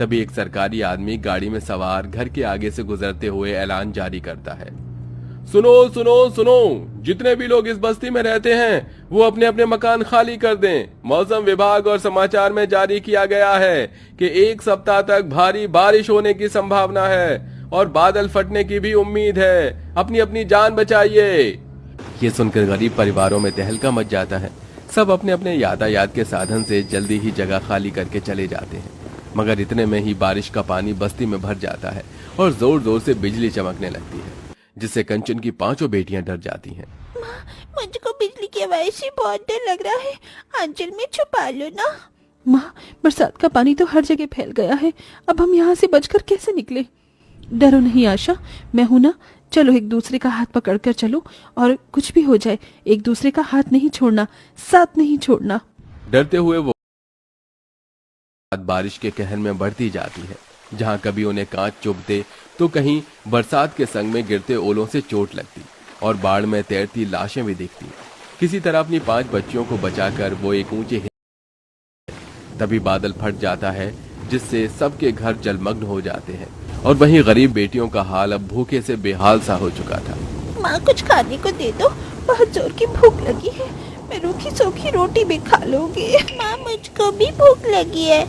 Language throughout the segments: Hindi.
तभी एक सरकारी आदमी गाड़ी में सवार घर के आगे से गुजरते हुए ऐलान जारी करता है। सुनो सुनो सुनो, जितने भी लोग इस बस्ती में रहते हैं वो अपने अपने मकान खाली कर दें। मौसम विभाग और समाचार में जारी किया गया है कि 1 सप्ताह तक भारी बारिश होने की संभावना है और बादल फटने की भी उम्मीद है। अपनी अपनी जान बचाइए। ये सुनकर गरीब परिवारों में तहलका मच जाता है। सब अपने अपने यातायात के साधन से जल्दी ही जगह खाली करके चले जाते हैं। मगर इतने में ही बारिश का पानी बस्ती में भर जाता है और जोर जोर से बिजली चमकने लगती है, जिससे कंचन की 5 बेटियां डर जाती हैं। माँ, मुझको बिजली की आवाज से बहुत डर लग रहा है। आंचल में छुपा लो ना। माँ, बरसात का पानी तो हर जगह फैल गया है। अब हम यहाँ से बचकर कैसे निकले? डरो नहीं आशा, मैं हूं ना। चलो एक दूसरे का हाथ पकड़कर चलो, और कुछ भी हो जाए एक दूसरे का हाथ नहीं छोड़ना, साथ नहीं छोड़ना। डरते हुए वो बारिश के कहर में बढ़ती जाती है। जहां कभी उन्हें कांच चुभते तो कहीं बरसात के संग में गिरते ओलों से चोट लगती और बाढ़ में तैरती लाशें भी दिखती। किसी तरह अपनी 5 बच्चियों को बचाकर वो एक ऊंचे तभी बादल फट जाता है, जिससे सबके घर जलमग्न हो जाते हैं और वहीं गरीब बेटियों का हाल अब भूखे से बेहाल सा हो चुका था। माँ, कुछ खाने को दे दो, बहुत जोर की भूख लगी है। मैं रूखी सूखी रोटी भी खा लूंगी। माँ, मुझको भी भूख लगी है।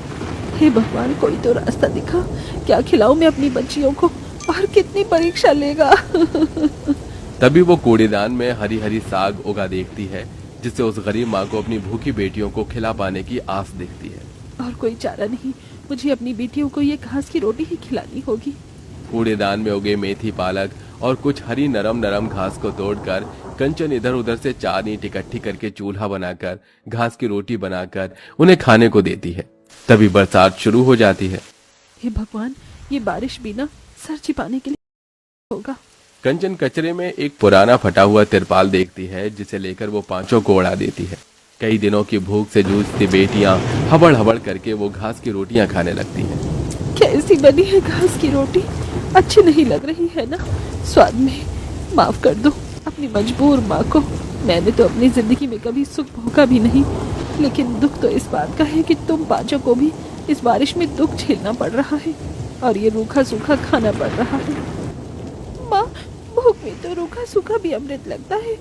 हे भगवान, कोई तो रास्ता दिखा। क्या खिलाऊं मैं अपनी बच्चियों को, और कितनी परीक्षा लेगा। तभी वो कूड़ेदान में हरी हरी साग उगा देखती है, जिससे उस गरीब माँ को अपनी भूखी बेटियों को खिला पाने की आस दिखती है। और कोई चारा नहीं, मुझे अपनी बेटियों को ये घास की रोटी ही खिलानी होगी। कूड़ेदान में उगे मेथी, पालक और कुछ हरी नरम नरम घास को तोड़कर कंचन इधर उधर से 4 ईंट इकट्ठी करके चूल्हा बनाकर घास की रोटी बनाकर उन्हें खाने को देती है। तभी बरसात शुरू हो जाती है। हे भगवान, ये बारिश भी ना सर छिपाने के लिए होगा। कंचन कचरे में एक पुराना फटा हुआ तिरपाल देखती है, जिसे लेकर वो 5 को उड़ा देती है। कई दिनों की भूख से जूझती बेटियां हबड़ हबड़ करके वो घास की रोटियां खाने लगती हैं। कैसी बनी है घास की रोटी, अच्छी नहीं लग रही है ना स्वाद में। माफ कर दो अपनी मजबूर माँ को। मैंने तो अपनी जिंदगी में कभी सुख भोगा भी नहीं, लेकिन दुख तो इस बात का है कि तुम 5 को भी इस बारिश में दुख झेलना पड़ रहा है और ये रूखा सूखा खाना पड़ रहा है। माँ, भूख में तो रूखा सूखा भी अमृत लगता है।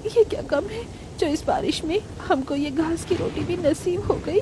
ये क्या कम है जो इस बारिश में हमको ये घास की रोटी भी नसीब हो गई।